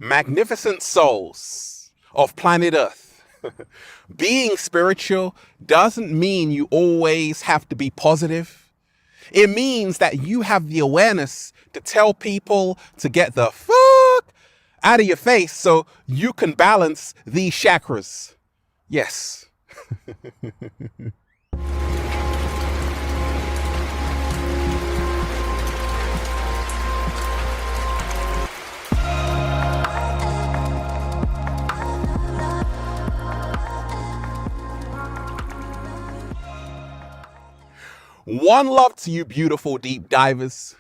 magnificent souls of planet Earth. Being spiritual doesn't mean you always have to be positive. It means that you have the awareness to tell people to get the fuck out of your face so you can balance these chakras. Yes. One love to you, beautiful deep divers.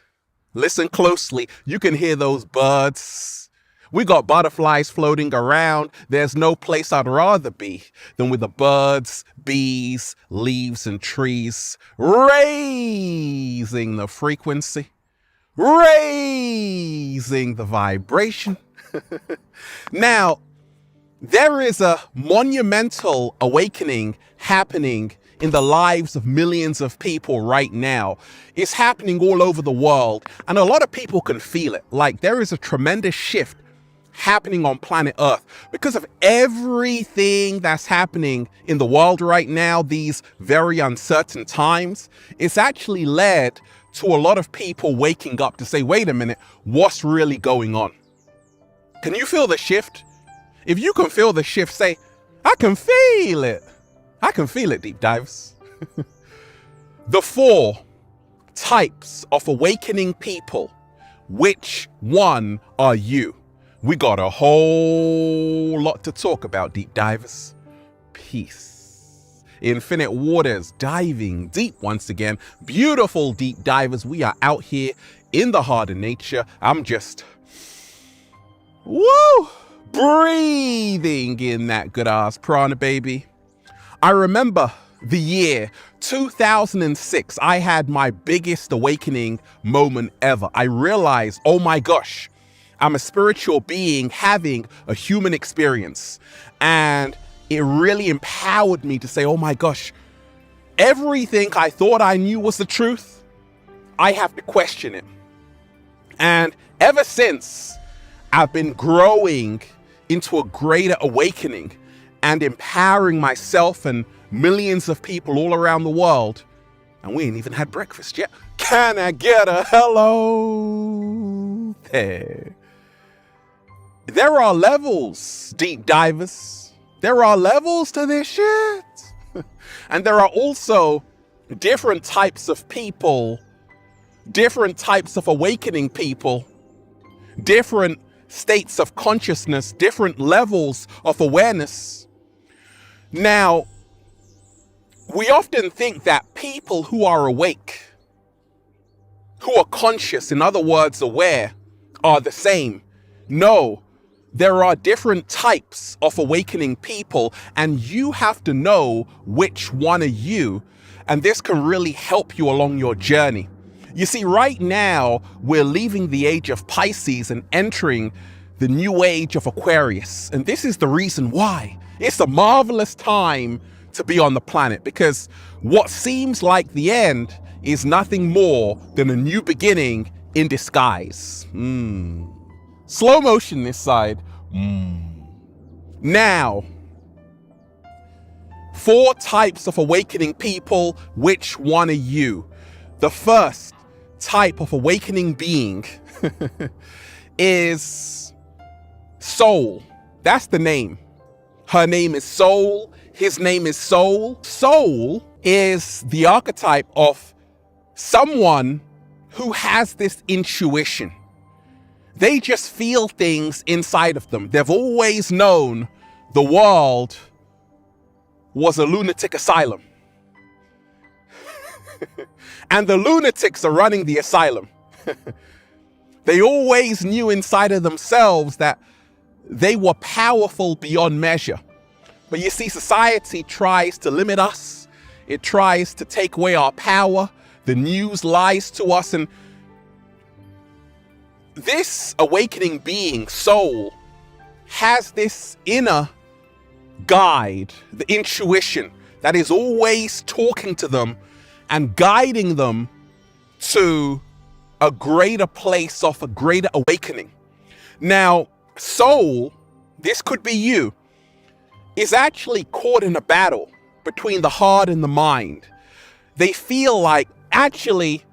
Listen closely. You can hear those birds. We got butterflies floating around. There's no place I'd rather be than with the birds, bees, leaves, and trees, raising the frequency, raising the vibration. Now, there is a monumental awakening happening in the lives of millions of people right now. It's happening all over the world, and a lot of people can feel it. Like, there is a tremendous shift happening on planet Earth because of everything that's happening in the world right now, these very uncertain times. It's actually led to a lot of people waking up to say, wait a minute, what's really going on? Can you feel the shift? If you can feel the shift, say, I can feel it. I can feel it, deep divers. The 4 types of awakening people. Which one are you? We got a whole lot to talk about, deep divers. Peace. Infinite waters, diving deep once again. Beautiful deep divers. We are out here in the heart of nature. I'm just, breathing in that good ass prana, baby. I remember the year 2006. I had my biggest awakening moment ever. I realized, oh my gosh, I'm a spiritual being having a human experience. And it really empowered me to say, oh my gosh, everything I thought I knew was the truth, I have to question it. And ever since, I've been growing into a greater awakening and empowering myself and millions of people all around the world. And we ain't even had breakfast yet. Can I get a hello there? There are levels, deep divers. There are levels to this shit. And there are also different types of people, different types of awakening people, different states of consciousness, different levels of awareness. Now, we often think that people who are awake, who are conscious, in other words, aware, are the same. No, there are different types of awakening people, and you have to know which one are you, and this can really help you along your journey. You see, right now, we're leaving the age of Pisces and entering the new age of Aquarius, and this is the reason why. It's a marvelous time to be on the planet because what seems like the end is nothing more than a new beginning in disguise. Slow motion this side. Now, 4 types of awakening people. Which one are you? The first type of awakening being is Soul. That's the name. Her name is Soul. His name is Soul. Soul is the archetype of someone who has this intuition. They just feel things inside of them. They've always known the world was a lunatic asylum. And the lunatics are running the asylum. They always knew inside of themselves that they were powerful beyond measure. But you see, society tries to limit us. It tries to take away our power. The news lies to us. And this awakening being, Soul, has this inner guide, the intuition that is always talking to them and guiding them to a greater place of a greater awakening. Now, soul, this could be you, is actually caught in a battle between the heart and the mind. They feel like actually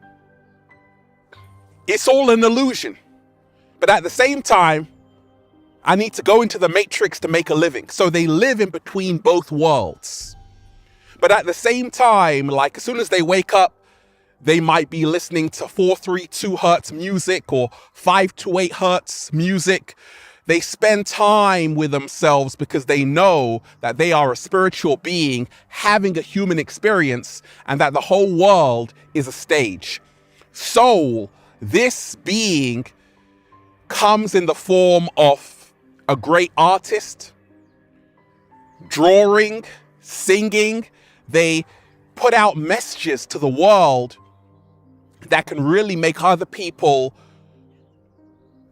it's all an illusion. But at the same time, I need to go into the matrix to make a living. So they live in between both worlds. But at the same time, like as soon as they wake up, they might be listening to 432 hertz music or 528 hertz music. They spend time with themselves because they know that they are a spiritual being having a human experience and that the whole world is a stage. Soul, this being, comes in the form of a great artist, drawing, singing. They put out messages to the world that can really make other people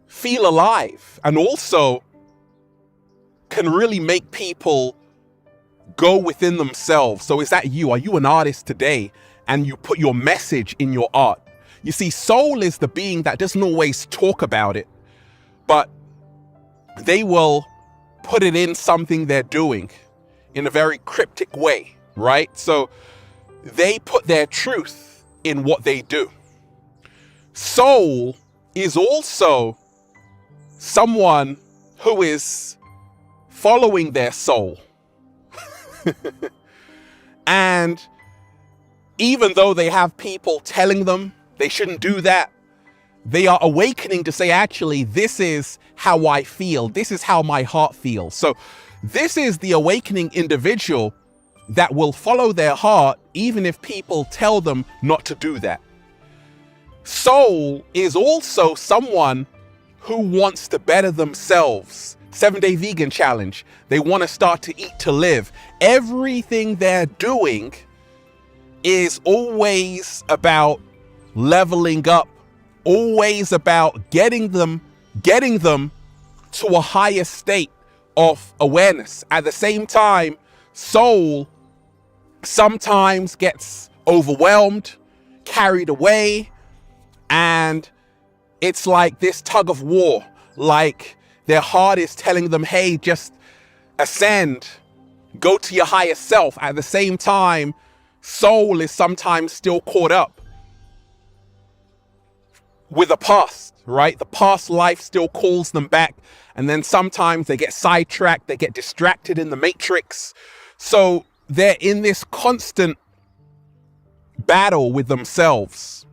feel alive and also can really make people go within themselves. So is that you? Are you an artist today and you put your message in your art? You see, soul is the being that doesn't always talk about it, but they will put it in something they're doing in a very cryptic way, right? So they put their truth in what they do. Soul is also someone who is following their soul. And even though they have people telling them they shouldn't do that, they are awakening to say, actually, this is how I feel. This is how my heart feels. So this is the awakening individual that will follow their heart even if people tell them not to do that. Soul is also someone who wants to better themselves. 7-day vegan challenge. They want to start to eat to live. Everything they're doing is always about leveling up, always about getting them to a higher state of awareness. At the same time, soul sometimes gets overwhelmed, carried away, and it's like this tug of war. Like their heart is telling them, hey, just ascend, go to your higher self. At the same time, soul is sometimes still caught up with the past, right? The past life still calls them back. And then sometimes they get sidetracked, they get distracted in the matrix. So they're in this constant battle with themselves.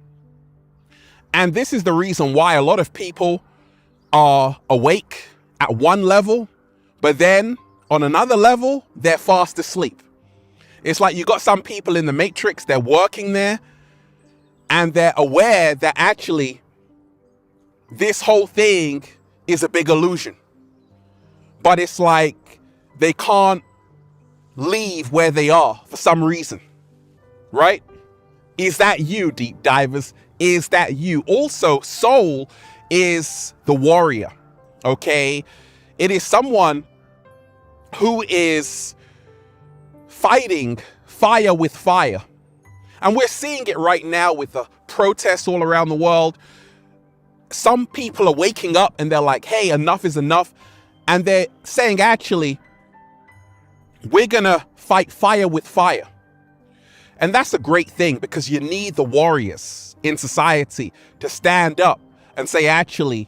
And this is the reason why a lot of people are awake at one level, but then on another level, they're fast asleep. It's like you got some people in the matrix, they're working there, and they're aware that actually this whole thing is a big illusion. But it's like they can't leave where they are for some reason, right? Is that you, deep divers? Is that you? Also, soul is the warrior, okay? It is someone who is fighting fire with fire. And we're seeing it right now with the protests all around the world. Some people are waking up and they're like, hey, enough is enough. And they're saying, actually, we're gonna fight fire with fire. And that's a great thing because you need the warriors in society to stand up and say, actually,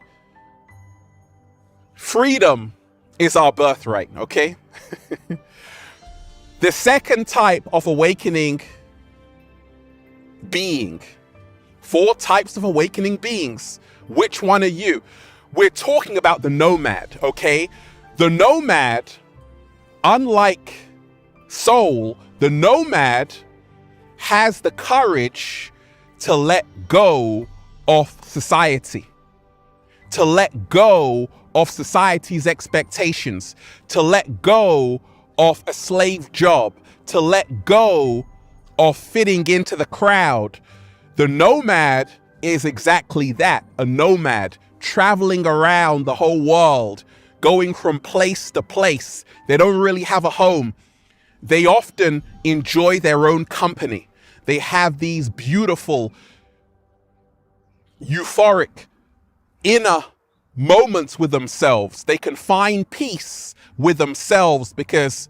freedom is our birthright, okay? The second type of awakening being, 4 types of awakening beings. Which one are you? We're talking about the nomad, okay? The nomad, unlike soul, the nomad has the courage to let go of society, to let go of society's expectations, to let go of a slave job, to let go of fitting into the crowd. The nomad is exactly that, a nomad traveling around the whole world, going from place to place. They don't really have a home. They often enjoy their own company. They have these beautiful, euphoric, inner moments with themselves. They can find peace with themselves because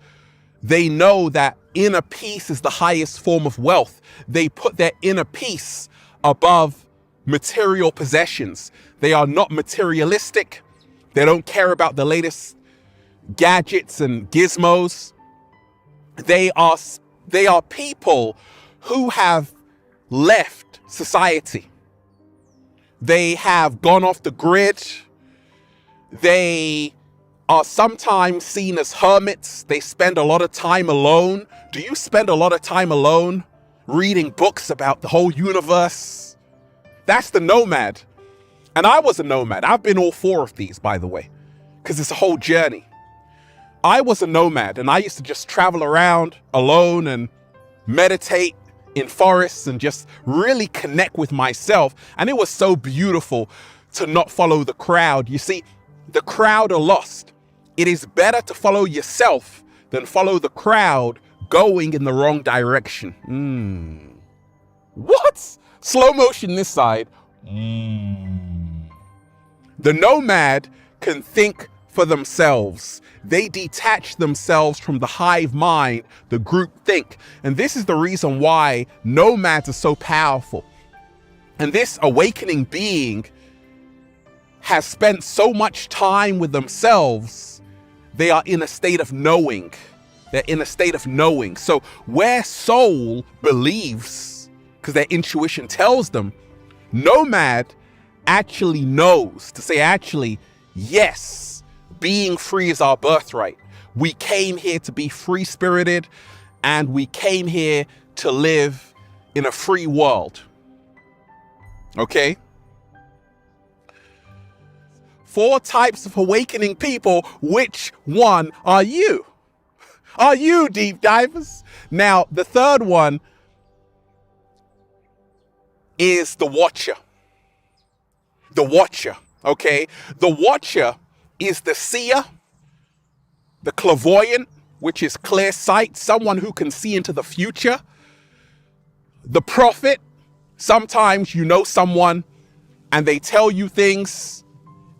they know that inner peace is the highest form of wealth. They put their inner peace above material possessions. They are not materialistic. They don't care about the latest gadgets and gizmos. They are people who have left society. They have gone off the grid. They are sometimes seen as hermits. They spend a lot of time alone. Do you spend a lot of time alone reading books about the whole universe? That's the nomad. And I was a nomad. I've been all four of these, by the way, because it's a whole journey. I was a nomad, and I used to just travel around alone and meditate in forests and just really connect with myself. And it was so beautiful to not follow the crowd. You see, the crowd are lost. It is better to follow yourself than follow the crowd going in the wrong direction. What? Slow motion this side. The nomad can think for themselves. They detach themselves from the hive mind, the group think. And this is the reason why nomads are so powerful. And this awakening being has spent so much time with themselves, they are in a state of knowing. They're in a state of knowing. So where soul believes, because their intuition tells them, nomad actually knows to say, actually, yes, being free is our birthright. We came here to be free-spirited, and we came here to live in a free world. Okay? 4 types of awakening people. Which one are you? Are you deep divers? Now, the third one is the watcher. The watcher, okay? The watcher is the seer, the clairvoyant, which is clear sight, someone who can see into the future. The prophet, sometimes you know someone and they tell you things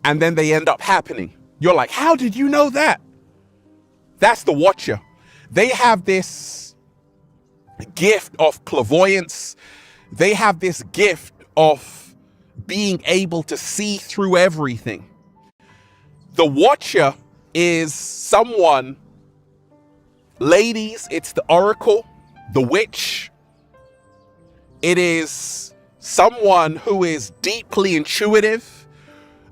and then they end up happening. You're like, how did you know that? That's the watcher. They have this gift of clairvoyance. They have this gift of being able to see through everything. The watcher is someone, ladies, it's the oracle, the witch. It is someone who is deeply intuitive.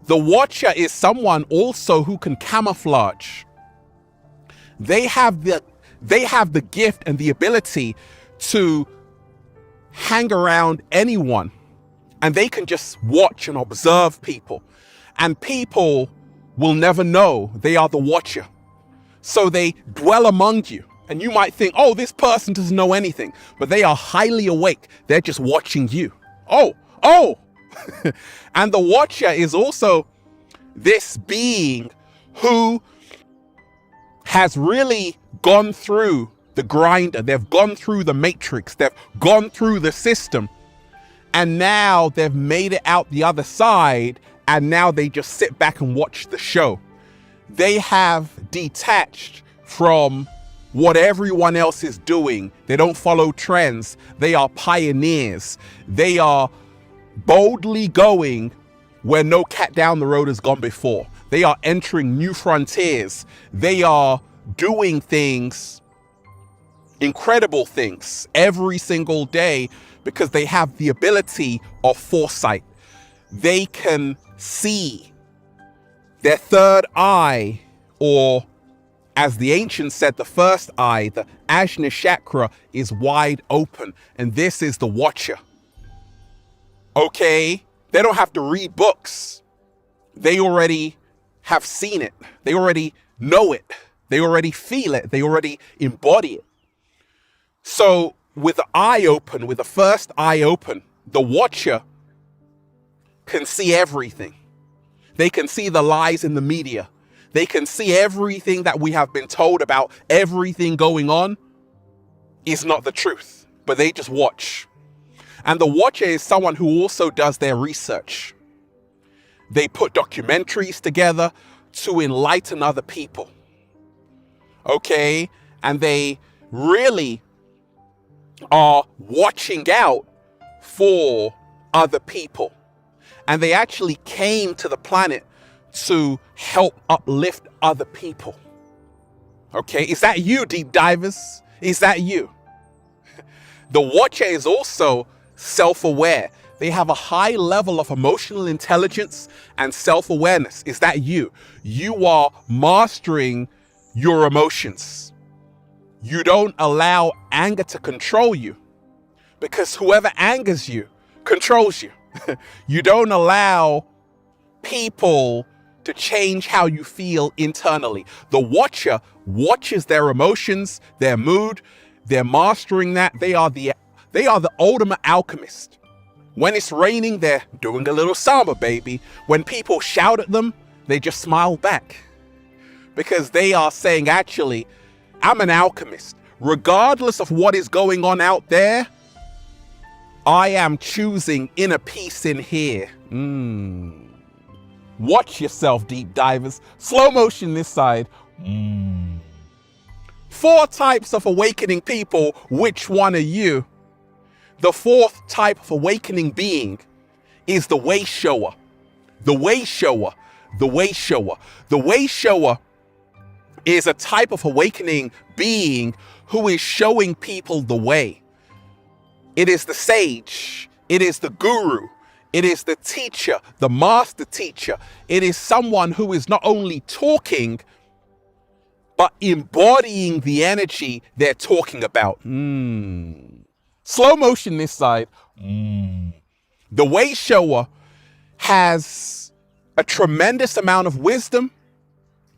The watcher is someone also who can camouflage. They have the gift and the ability to hang around anyone, and they can just watch and observe people, and people will never know they are the watcher. So they dwell among you, and you might think, oh, this person doesn't know anything, but they are highly awake. They're just watching you. Oh. And the watcher is also this being who has really gone through the grinder. They've gone through the matrix. They've gone through the system. And now they've made it out the other side. And now they just sit back and watch the show. They have detached from what everyone else is doing. They don't follow trends. They are pioneers. They are boldly going where no cat down the road has gone before. They are entering new frontiers. They are doing things, incredible things, every single day because they have the ability of foresight. They can see. Their third eye, or as the ancients said, the first eye, the Ajna chakra, is wide open. And this is the watcher. Okay? They don't have to read books. They already have seen it. They already know it. They already feel it. They already embody it. So with the eye open, with the first eye open, the watcher can see everything. They can see the lies in the media. They can see everything that we have been told about everything going on is not the truth, but they just watch. And the watcher is someone who also does their research. They put documentaries together to enlighten other people. Okay? And they really are watching out for other people. And they actually came to the planet to help uplift other people. Okay? Is that you, deep divers? Is that you? The watcher is also self-aware. They have a high level of emotional intelligence and self-awareness. Is that you? You are mastering your emotions. You don't allow anger to control you, because whoever angers you controls you. You don't allow people to change how you feel internally. The watcher watches their emotions, their mood. They're mastering that. They are the ultimate alchemist. When it's raining, they're doing a little samba, baby. When people shout at them, they just smile back, because they are saying, actually, I'm an alchemist. Regardless of what is going on out there, I am choosing inner peace in here. Watch yourself, deep divers. Slow motion this side. 4 types of awakening people. Which one are you? The 4th type of awakening being is the way shower. The way shower. The way shower. The way shower is a type of awakening being who is showing people the way. It is the sage. It is the guru. It is the teacher, the master teacher. It is someone who is not only talking, but embodying the energy they're talking about. Slow motion this side. The way shower has a tremendous amount of wisdom,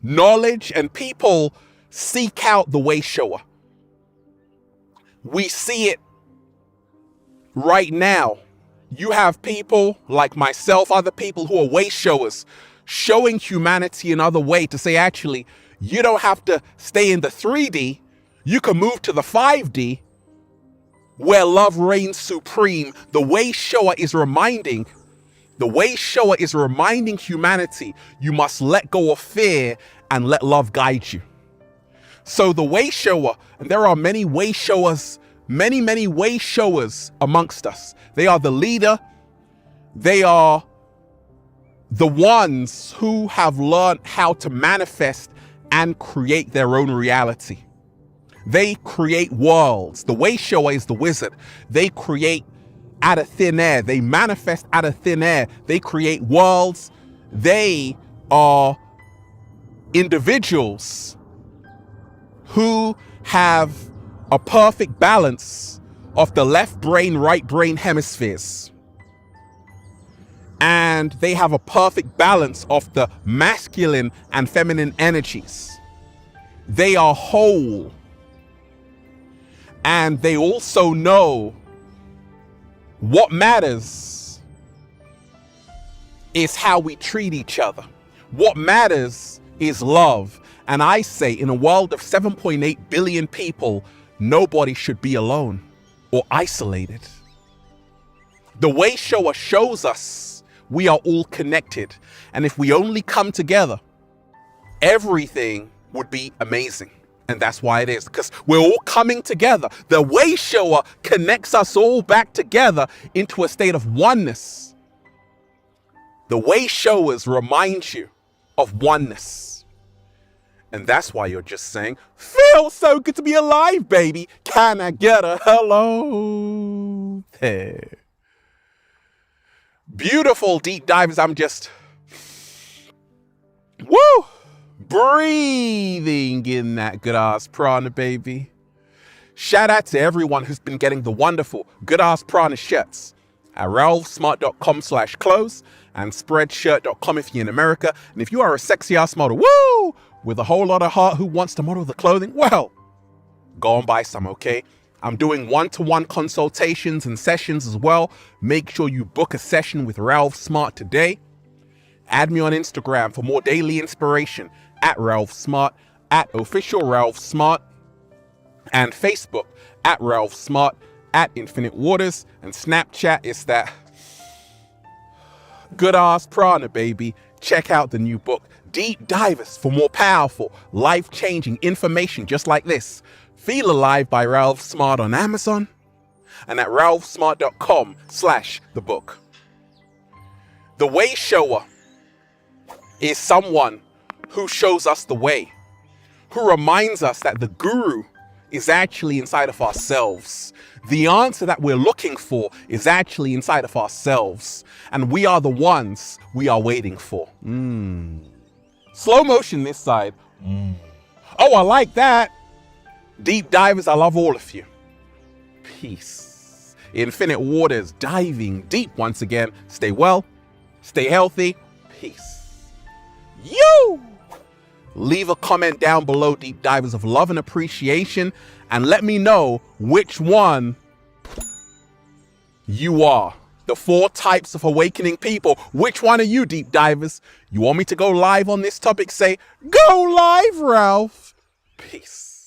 knowledge, and people seek out the way shower. We see it right now. You have people like myself, other people who are way showers, showing humanity another way to say, actually, you don't have to stay in the 3D. You can move to the 5D where love reigns supreme. The way shower is reminding humanity, you must let go of fear and let love guide you. So the way shower, and there are many way showers, many way showers amongst us. They are the leader. They are the ones who have learned how to manifest and create their own reality. They create worlds. The way shower is the wizard. They create out of thin air. They manifest out of thin air. They create worlds. They are individuals who have a perfect balance of the left brain, right brain hemispheres. And they have a perfect balance of the masculine and feminine energies. They are whole. And they also know what matters is how we treat each other. What matters is love. And I say, in a world of 7.8 billion people, nobody should be alone or isolated. The way shower shows us we are all connected. And if we only come together, everything would be amazing. And that's why it is, because we're all coming together. The way shower connects us all back together into a state of oneness. The way showers remind you of oneness. And that's why you're just saying, feels so good to be alive, baby. Can I get a hello? Hey. Beautiful deep divers. I'm just, breathing in that good ass prana, baby. Shout out to everyone who's been getting the wonderful good ass prana shirts at ralphsmart.com/clothes and spreadshirt.com if you're in America. And if you are a sexy ass model, with a whole lot of heart who wants to model the clothing, well, go and buy some, okay? I'm doing one-to-one consultations and sessions as well. Make sure you book a session with Ralph Smart today. Add me on Instagram for more daily inspiration at Ralph Smart, at official Ralph Smart, and Facebook at Ralph Smart, at Infinite Waters, and Snapchat is that Good ass prana, baby. Check out the new book, Deep Divers, for more powerful, life-changing information just like this. Feel Alive by Ralph Smart on Amazon and at ralphsmart.com/the book. The way shower is someone who shows us the way, who reminds us that the guru is actually inside of ourselves. The answer that we're looking for is actually inside of ourselves. And we are the ones we are waiting for. Slow motion this side. Oh, I like that. Deep divers, I love all of you. Peace. Infinite waters, diving deep once again. Stay well, stay healthy. Peace. You! Leave a comment down below, deep divers of love and appreciation, and let me know which one you are. The 4 types of awakening people. Which one are you, deep divers? You want me to go live on this topic? Say, go live, Ralph. Peace.